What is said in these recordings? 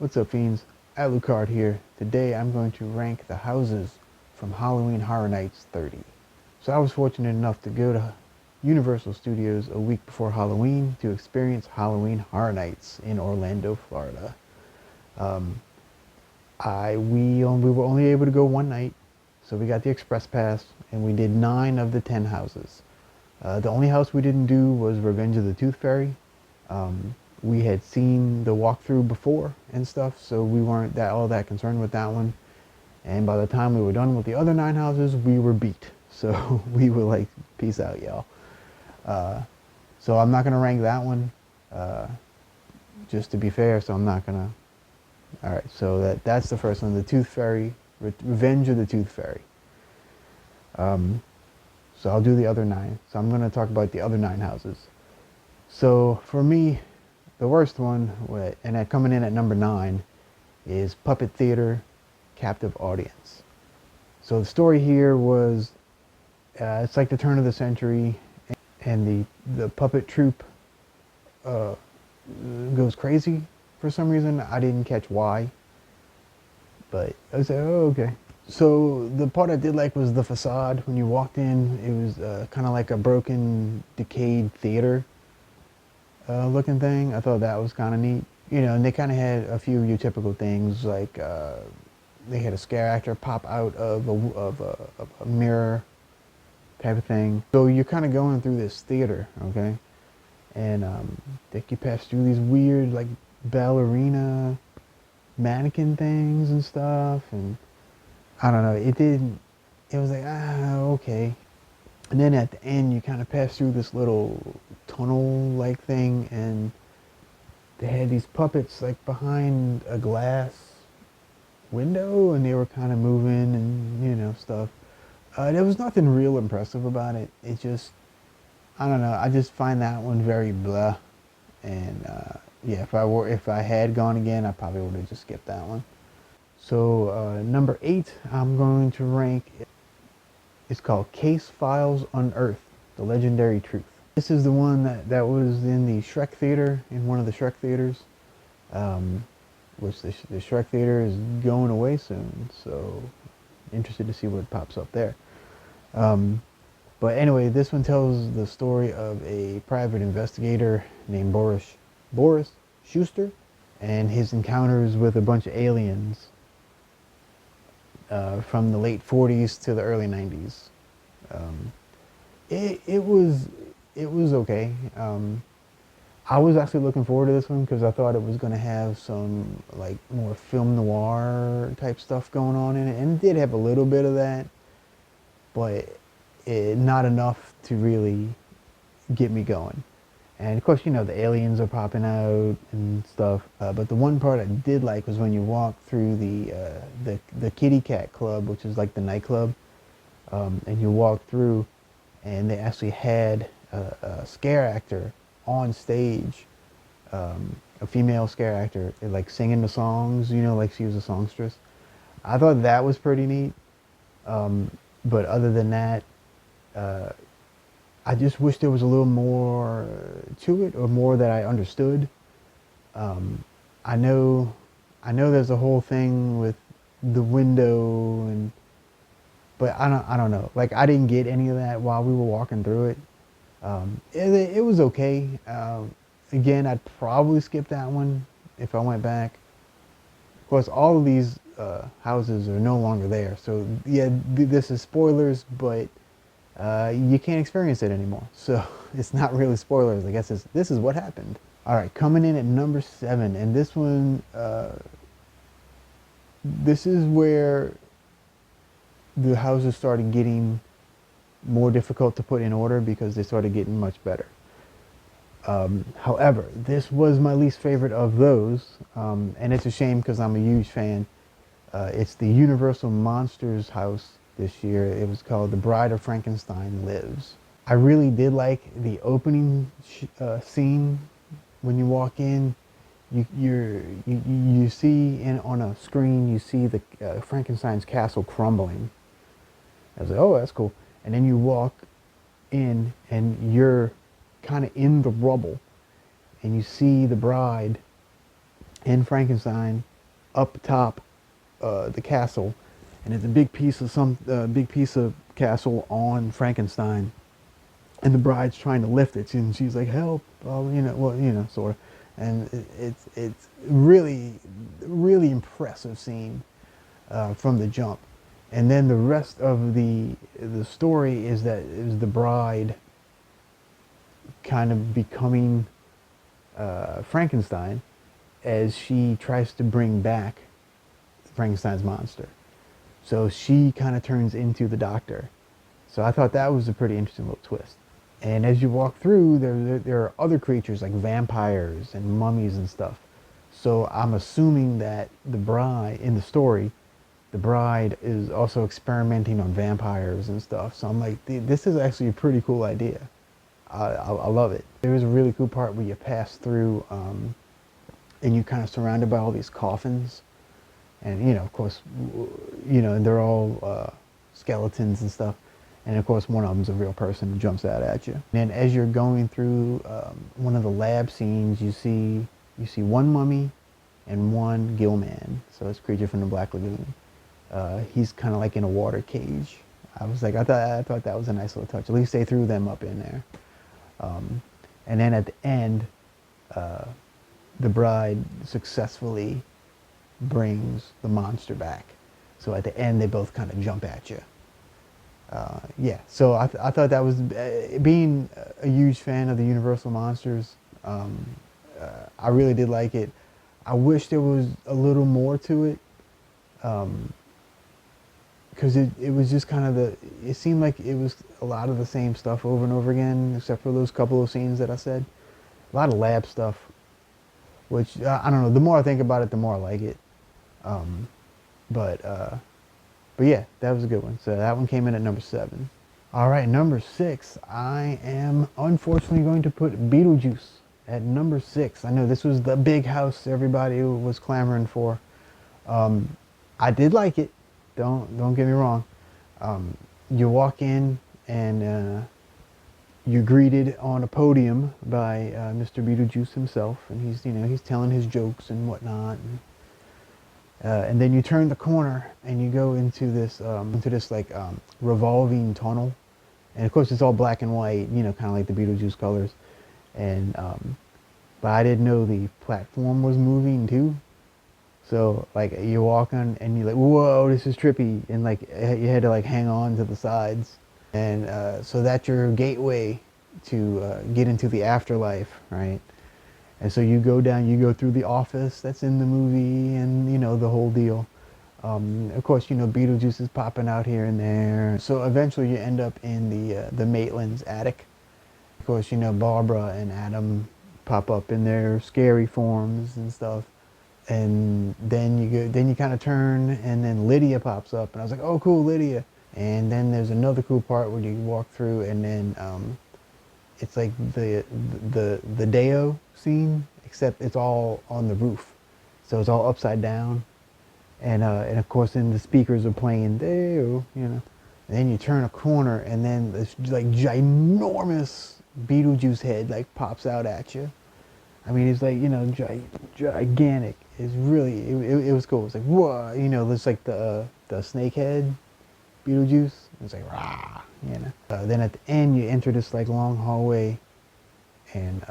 What's up, fiends? Alucard here. Today I'm going to rank the houses from Halloween Horror Nights 30. So I was fortunate enough to go to Universal Studios a week before Halloween to experience Halloween Horror Nights in Orlando, Florida. Um, we were only able to go one night, so we got the express pass and we did 9 of the 10 houses. The only house we didn't do was Revenge of the Tooth Fairy. We had seen the walkthrough before and stuff, so we weren't all that concerned with that one. And by the time we were done with the other 9 houses, we were beat. So we were like, peace out, y'all. So I'm not gonna rank that one, just to be fair. So I'm not gonna. All right, so that's the first one, the Tooth Fairy, Revenge of the Tooth Fairy. So I'll do the other 9. So I'm gonna talk about the other 9 houses. So for me, the worst one, and coming in at number 9, is Puppet Theater Captive Audience. So the story here was, it's like the turn of the century, and the puppet troupe goes crazy for some reason. I didn't catch why, but I was like, oh, okay. So the part I did like was the facade. When you walked in, it was kind of like a broken, decayed theater looking thing. I thought that was kind of neat. You know, and they kind of had a few of your typical things, like they had a scare actor pop out of a mirror type of thing. So you're kind of going through this theater, okay? And you pass through these weird, like, ballerina mannequin things and stuff. And I don't know, it was like, okay. And then at the end, you kind of pass through this little tunnel-like thing, and they had these puppets like behind a glass window, and they were kind of moving and, you know, stuff. There was nothing real impressive about it. It just, I don't know, I just find that one very blah. And yeah, if I had gone again, I probably would have just skipped that one. So number 8, I'm going to rank. It's called Case Files Unearthed: The Legendary Truth. This is the one that was in the Shrek Theater, in one of the Shrek theaters, which the Shrek Theater is going away soon, so interested to see what pops up there. But anyway, this one tells the story of a private investigator named Boris Schuster, and his encounters with a bunch of aliens from the late 40s to the early 90s. It was okay. I was actually looking forward to this one because I thought it was going to have some, like, more film noir type stuff going on in it, and it did have a little bit of that, but not enough to really get me going. And of course, you know, the aliens are popping out and stuff. But the one part I did like was when you walk through the Kitty Cat Club, which is like the nightclub, and you walk through, and they actually had a scare actor on stage, a female scare actor, like singing the songs, you know, like she was a songstress. I thought that was pretty neat. But other than that, I just wish there was a little more to it, or more that I understood. I know there's a whole thing with the window, but I don't know. Like, I didn't get any of that while we were walking through it. It was okay. Again, I'd probably skip that one if I went back. Of course, all of these houses are no longer there, so yeah, this is spoilers, but you can't experience it anymore, so it's not really spoilers. I guess this is what happened. All right, coming in at number 7, and this one, this is where the houses started getting more difficult to put in order because they started getting much better. However, this was my least favorite of those, and it's a shame because I'm a huge fan. It's the Universal Monsters house this year. It was called The Bride of Frankenstein Lives. I really did like the opening scene. When you walk in, you see on a screen, you see the Frankenstein's castle crumbling. I was like, oh, that's cool. And then you walk in, and you're kind of in the rubble, and you see the bride and Frankenstein up top the castle, and it's a big piece of big piece of castle on Frankenstein, and the bride's trying to lift it, and she's like, "Help!" Sort of, and it's really really impressive scene from the jump, and then the rest of the story is that is the bride kind of becoming Frankenstein as she tries to bring back Frankenstein's monster. So she kind of turns into the doctor. So I thought that was a pretty interesting little twist. And as you walk through, there are other creatures like vampires and mummies and stuff. So I'm assuming that the bride, in the story, the bride is also experimenting on vampires and stuff. So I'm like, this is actually a pretty cool idea. I love it. There was a really cool part where you pass through and you're kind of surrounded by all these coffins. And, of course, and they're all skeletons and stuff. And, of course, one of them's a real person who jumps out at you. And he's you're going through one of the lab scenes, you see one mummy and one gill man. So it's a creature from the Black Lagoon. He's kind of like in a water cage. I was like, I thought that was a nice little touch. At least they threw them up in there. And then at the end, the bride successfully brings the monster back. So at the end, they both kind of jump at you. Yeah, so I thought that was, being a huge fan of the Universal monsters, I really did like it. I wish there was a little more to it, because it was just kind of it seemed like it was a lot of the same stuff over and over again, except for those couple of scenes that I said. A lot of lab stuff, which, I don't know, the more I think about it, the more I like it. But yeah, that was a good one. So that one came in at number 7. All right, number 6, I am unfortunately going to put Beetlejuice at number 6. I know this was the big house everybody was clamoring for. I did like it. Don't get me wrong. You walk in and you're greeted on a podium by Mr. Beetlejuice himself, and he's telling his jokes and whatnot. And then you turn the corner and you go into this like revolving tunnel, and of course it's all black and white, kind of like the Beetlejuice colors. And but I didn't know the platform was moving too. So like you walk on and you're like, whoa, this is trippy, and like you had to like hang on to the sides, and so that's your gateway to get into the afterlife, right? And so you go down, you go through the office that's in the movie, and the whole deal. Of course, Beetlejuice is popping out here and there. So eventually you end up in the Maitland's attic. Of course, Barbara and Adam pop up in their scary forms and stuff. And then you kind of turn, and then Lydia pops up, and I was like, oh cool, Lydia. And then there's another cool part where you walk through, and then it's like the Deo scene, except it's all on the roof, so it's all upside down, and of course then the speakers are playing Deo, And then you turn a corner, and then this like ginormous Beetlejuice head like pops out at you. I mean, it's like gigantic. It's really it was cool. It's like whoa, it's like the snake head Beetlejuice. It's like rah, Then at the end you enter this like long hallway, and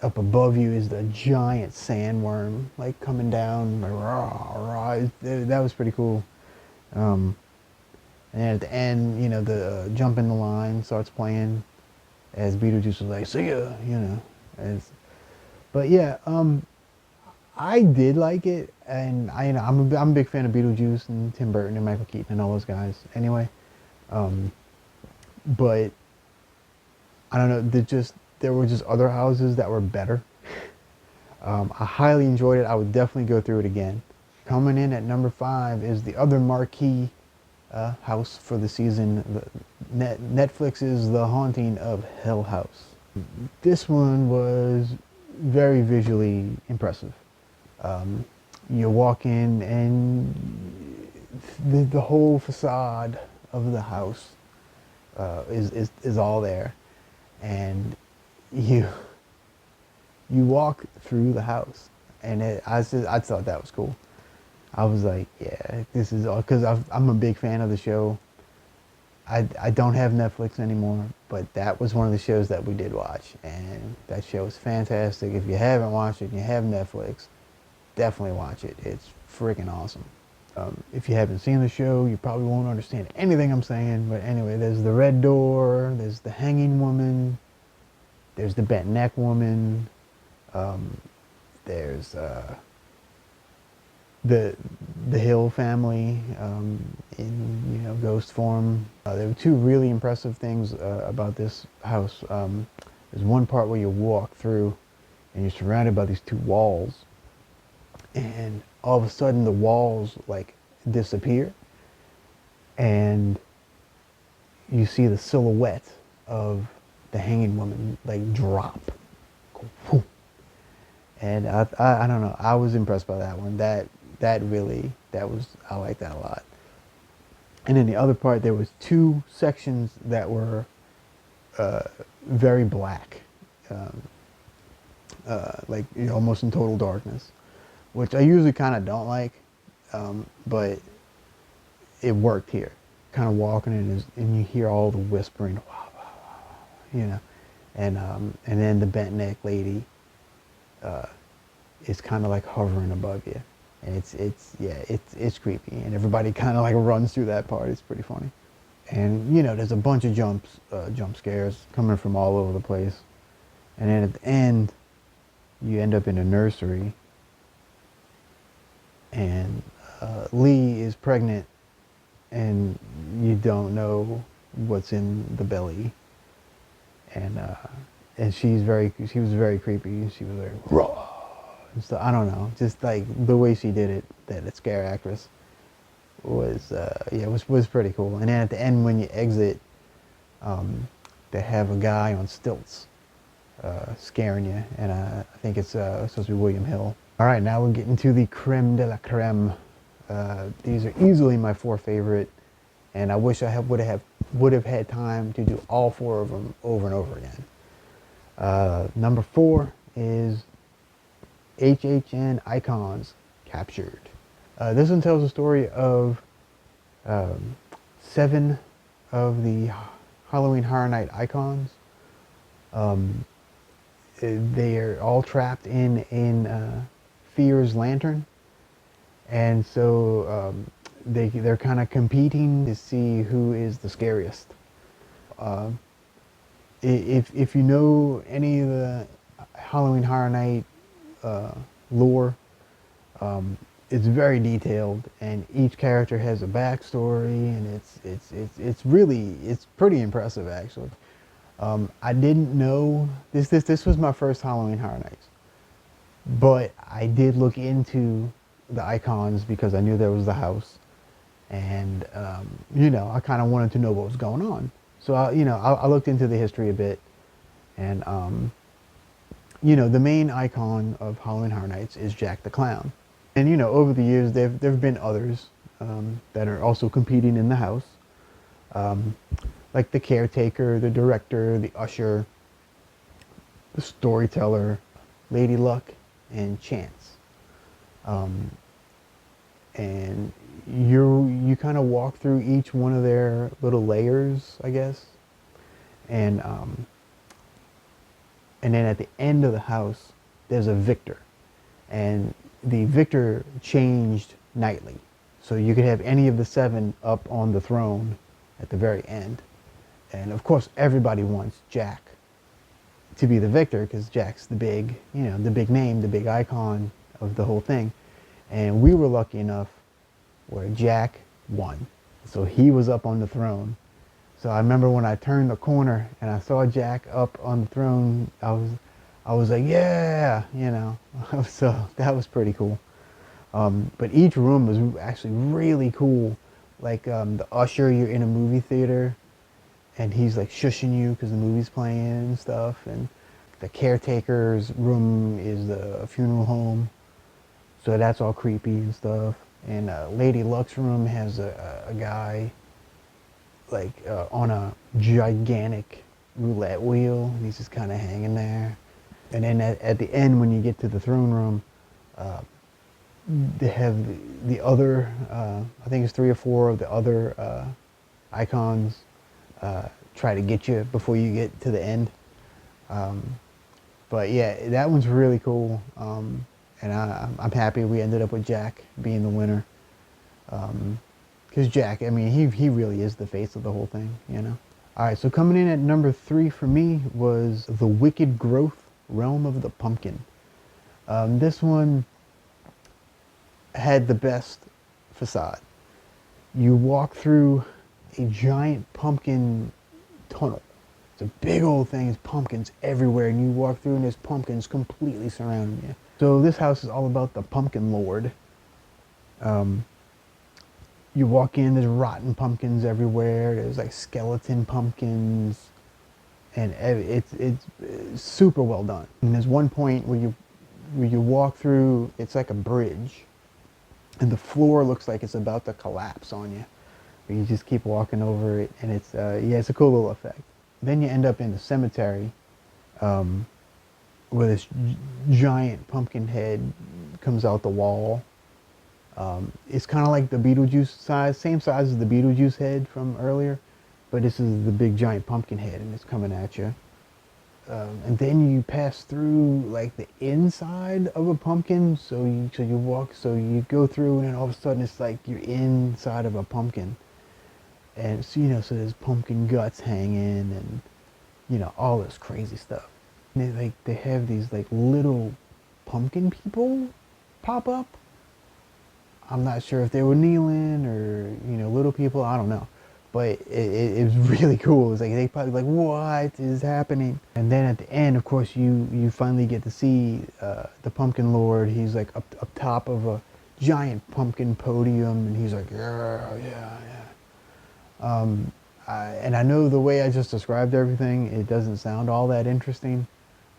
up above you is the giant sandworm like coming down like rah rah. That was pretty cool. And then at the end, the jump in the line starts playing as Beetlejuice was like, see ya, But yeah, I did like it, and I'm a big fan of Beetlejuice and Tim Burton and Michael Keaton and all those guys. Anyway, but I don't know. There were just other houses that were better. I highly enjoyed it. I would definitely go through it again. Coming in at number 5 is the other marquee house for the season, Netflix's The Haunting of Hill House. This one was very visually impressive. You walk in, and the whole facade of the house is all there, and you walk through the house, and I thought that was cool. I was like, yeah, this is all because I'm a big fan of the show. I don't have Netflix anymore, but that was one of the shows that we did watch, and that show is fantastic. If you haven't watched it and you have Netflix, definitely watch it. It's freaking awesome. If you haven't seen the show, you probably won't understand anything I'm saying, but anyway, there's the red door, there's the hanging woman, there's the bent neck woman, um, there's the Hill family in ghost form. There were two really impressive things about this house. There's one part where you walk through and you're surrounded by these two walls, and all of a sudden the walls like disappear, and you see the silhouette of the hanging woman like drop. Go, whoo. And I don't know. I was impressed by that one. I like that a lot. And then the other part, there was two sections that were very black, um, like almost in total darkness, which I usually kind of don't like, but it worked here. Kind of walking and you hear all the whispering, wow, wow, wow, wow, and then the bent neck lady is kind of like hovering above you, and it's creepy, and everybody kind of like runs through that part. It's pretty funny, and there's a bunch of jump scares coming from all over the place, and then at the end, you end up in a nursery, and Lee is pregnant, and you don't know what's in the belly, and she was very creepy. She was like raw. So I don't know, just like the way she did it, that scare actress was was pretty cool. And then at the end when you exit, they have a guy on stilts scaring you, and I think it's supposed to be William Hill. All right, now we're getting to the creme de la creme. These are easily my four favorite, and I wish I would have had time to do all four of them over and over again. Number 4 is HHN Icons Captured. This one tells the story of 7 of the Halloween Horror Night icons. They are all trapped in Fear's lantern, and so they're kind of competing to see who is the scariest. If you know any of the Halloween Horror Night lore, it's very detailed, and each character has a backstory, and it's pretty impressive actually. I didn't know this was my first Halloween Horror Nights, but I did look into the icons because I knew there was the house, and I kind of wanted to know what was going on. So I looked into the history a bit, and the main icon of Halloween Horror Nights is Jack the Clown. And over the years there've been others that are also competing in the house, like the caretaker, the director, the usher, the storyteller, Lady Luck, and Chance. And you kind of walk through each one of their little layers, I guess, and then at the end of the house, there's a victor, and the victor changed nightly, so you could have any of the 7 up on the throne at the very end. And of course, everybody wants Jack to be the victor because Jack's the big name, the big icon of the whole thing. And we were lucky enough where Jack won, so he was up on the throne. So I remember when I turned the corner and I saw Jack up on the throne, I was like, yeah, so that was pretty cool. But each room was actually really cool. Like the usher, you're in a movie theater, and he's like shushing you because the movie's playing and stuff. And the caretaker's room is the funeral home, so that's all creepy and stuff. And Lady Luck's room has a guy like on a gigantic roulette wheel, and he's just kind of hanging there. And then at the end, when you get to the throne room, they have the other, I think it's 3 or 4 of the other icons try to get you before you get to the end. But yeah, that one's really cool. And I'm happy we ended up with Jack being the winner. Because Jack, I mean, he really is the face of the whole thing, you know? All right, so coming in at number 3 for me was The Wicked Growth, Realm of the Pumpkin. This one had the best facade. You walk through a giant pumpkin tunnel. It's a big old thing. There's pumpkins everywhere, and you walk through, and there's pumpkins completely surrounding you. So this house is all about the Pumpkin Lord. You walk in, there's rotten pumpkins everywhere. There's like skeleton pumpkins, and it's super well done. And there's one point where you walk through. It's like a bridge, and the floor looks like it's about to collapse on you. But you just keep walking over it, and it's yeah, it's a cool little effect. Then you end up in the cemetery, where this giant pumpkin head comes out the wall. It's kind of like the Beetlejuice size, same size as the Beetlejuice head from earlier, but this is the big giant pumpkin head, and it's coming at you. And then you pass through like the inside of a pumpkin, so you go through, and then all of a sudden it's like you're inside of a pumpkin, and so so there's pumpkin guts hanging, and all this crazy stuff. And they have these like little pumpkin people pop up. I'm not sure if they were kneeling or little people. I don't know, but it was really cool. It's like they probably like, what is happening? And then at the end, of course, you finally get to see the Pumpkin Lord. He's like up top of a giant pumpkin podium, and he's like, yeah. And I know the way I just described everything, it doesn't sound all that interesting,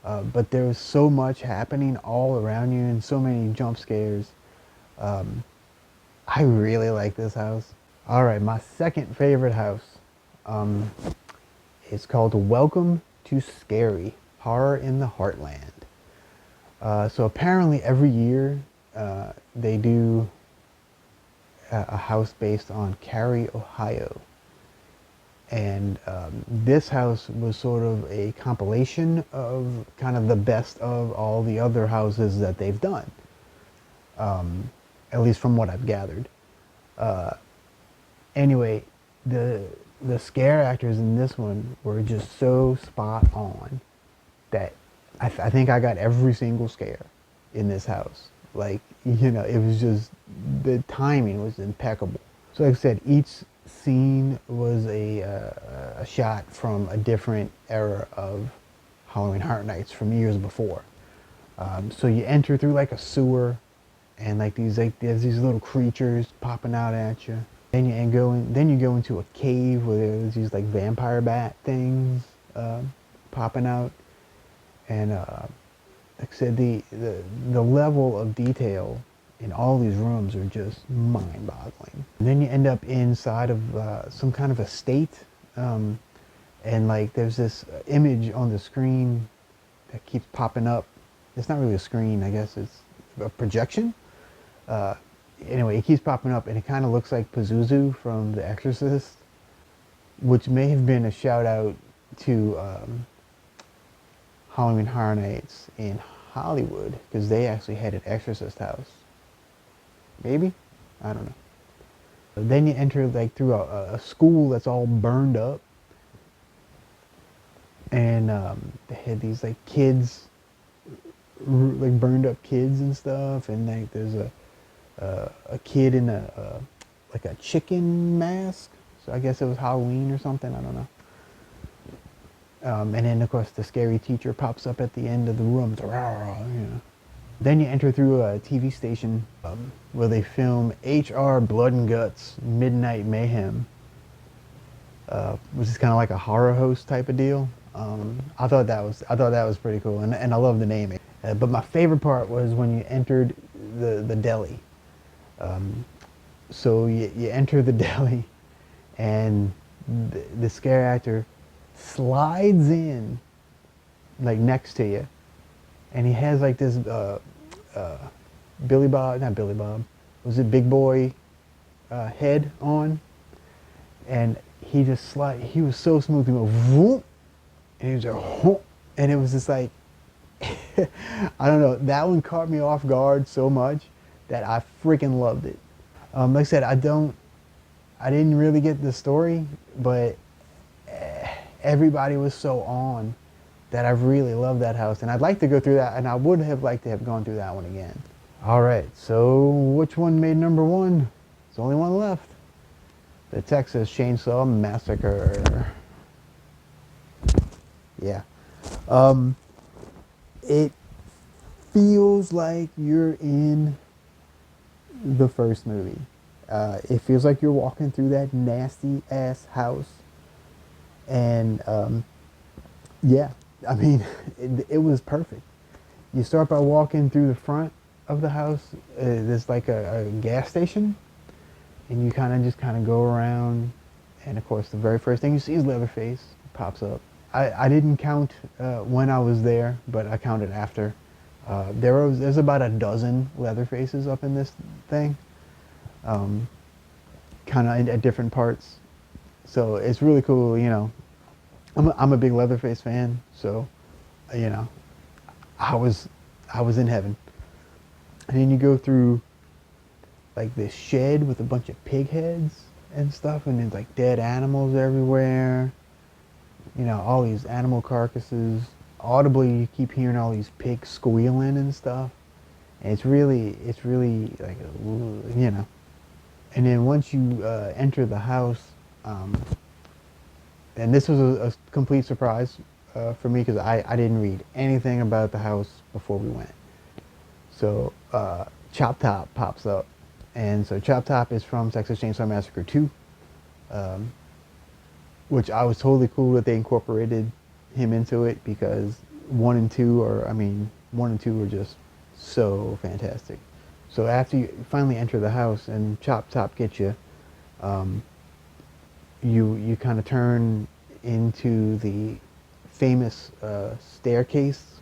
but there was so much happening all around you and so many jump scares. I really like this house. All right, my second favorite house is called Welcome to Scary, Horror in the Heartland. So apparently every year they do a house based on Cary, Ohio. And this house was sort of a compilation of kind of the best of all the other houses that they've done. At least from what I've gathered. Anyway, the scare actors in this one were just so spot on that I think I got every single scare in this house. Like, it was just, the timing was impeccable. So like I said, each scene was a shot from a different era of Halloween Horror Nights from years before. So you enter through like a sewer, and there's these little creatures popping out at you. Then you go into a cave where there's these like vampire bat things popping out. And like I said, the level of detail in all these rooms are just mind-boggling. And then you end up inside of some kind of estate, and like there's this image on the screen that keeps popping up. It's not really a screen, I guess it's a projection. Anyway, it keeps popping up, and it kind of looks like Pazuzu from The Exorcist, which may have been a shout out to Halloween Horror Nights in Hollywood, because they actually had an Exorcist house. Maybe? I don't know. Then you enter like through a school that's all burned up, and they had these like kids, like burned up kids and stuff, and like there's a kid in like a chicken mask. So I guess it was Halloween or something. I don't know. And then of course the scary teacher pops up at the end of the room. Then you enter through a TV station where they film HR Blood and Guts Midnight Mayhem, which is kind of like a horror host type of deal. I thought that was pretty cool, and I love the naming. But my favorite part was when you entered the deli. So you enter the deli, and the scare actor slides in like next to you, and he has like this Billy Bob, not Billy Bob, was it Big Boy head on, and he just he was so smooth. He went whoop, and he was like, whoop, and it was just like, I don't know, that one caught me off guard so much that I freaking loved it. Like I said, I didn't really get the story, but everybody was so on that I really loved that house, and I'd like to go through that, and I would have liked to have gone through that one again. All right, so which one made number one? There's only one left. The Texas Chainsaw Massacre. Yeah. It feels like you're in the first movie. It feels like you're walking through that nasty ass house. And yeah, I mean, it was perfect. You start by walking through the front of the house. There's like a gas station, and you kind of go around, and of course the very first thing you see is Leatherface pops up. I didn't count when I was there, but I counted after. There's about a dozen Leatherfaces up in this thing, kind of at different parts. So it's really cool, you know. I'm a big Leatherface fan, so you know, I was in heaven. And then you go through like this shed with a bunch of pig heads and stuff, and there's like dead animals everywhere. You know, all these animal carcasses. Audibly, you keep hearing all these pigs squealing and stuff. And it's really like, you know. And then once you enter the house, and this was a complete surprise for me because I didn't read anything about the house before we went. So Chop Top pops up. And so Chop Top is from Texas Chainsaw Massacre 2. Which I was totally cool that they incorporated him into it because 1 and 2 are just so fantastic. So after you finally enter the house and Chop Top gets you, you kind of turn into the famous staircase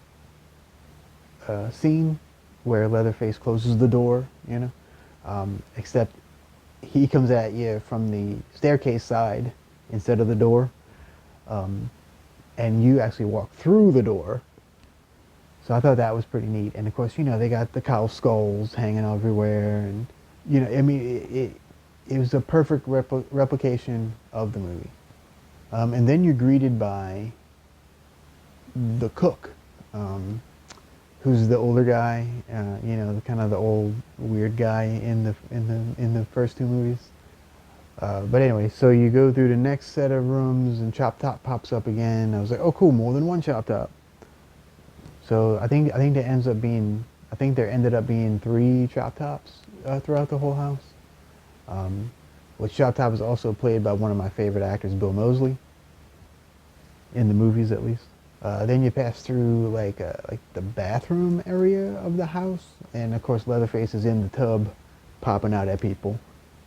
scene where Leatherface closes the door, you know, except he comes at you from the staircase side instead of the door, and you actually walk through the door. So I thought that was pretty neat. And of course, you know, they got the cow skulls hanging everywhere, and you know, I mean, it was a perfect replication of the movie. And then you're greeted by the cook, who's the older guy, you know, kind of the old weird guy in the first two movies. But anyway, so you go through the next set of rooms and Chop Top pops up again. I was like, oh cool, more than one Chop Top. So I think there ended up being 3 Chop Tops throughout the whole house. Which Chop Top is also played by one of my favorite actors, Bill Moseley, in the movies at least. Then you pass through like the bathroom area of the house, and of course Leatherface is in the tub, popping out at people.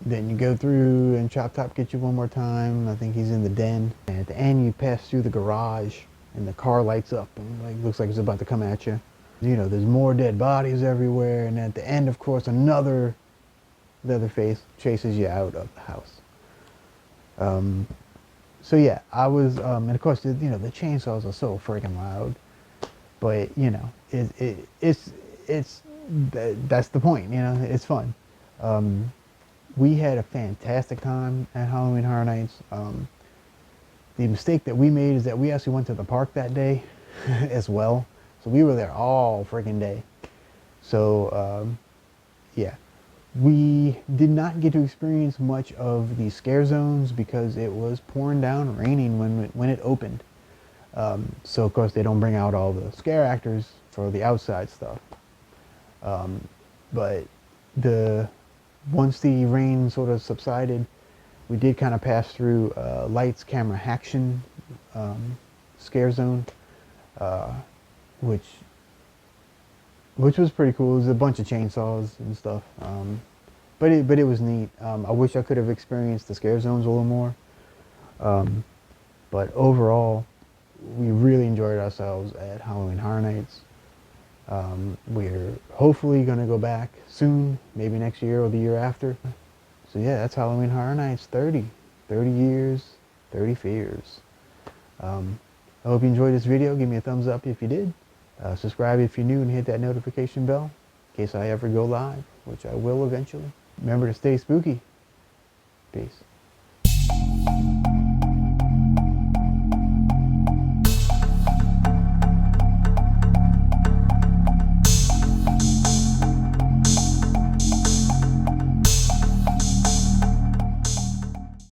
Then you go through and Chop Top gets you one more time. I think he's in the den. And at the end you pass through the garage and the car lights up and like looks like it's about to come at you. You know, there's more dead bodies everywhere, and at the end, of course, another Leatherface chases you out of the house. So yeah, I was, and of course, you know, the chainsaws are so freaking loud, but you know, that's the point. You know, it's fun. We had a fantastic time at Halloween Horror Nights. The mistake that we made is that we actually went to the park that day as well. So we were there all freaking day. So yeah, we did not get to experience much of the scare zones because it was pouring down, raining when it opened. So of course they don't bring out all the scare actors for the outside stuff. But once the rain sort of subsided, we did kind of pass through Lights, Camera, Action scare zone, which was pretty cool. It was a bunch of chainsaws and stuff, but it was neat. I wish I could have experienced the scare zones a little more, but overall, we really enjoyed ourselves at Halloween Horror Nights. We're hopefully going to go back soon, maybe next year or the year after. So yeah, that's Halloween Horror Nights 30. 30 years, 30 fears. I hope you enjoyed this video. Give me a thumbs up if you did. Subscribe if you're new and hit that notification bell in case I ever go live, which I will eventually. Remember to stay spooky. Peace.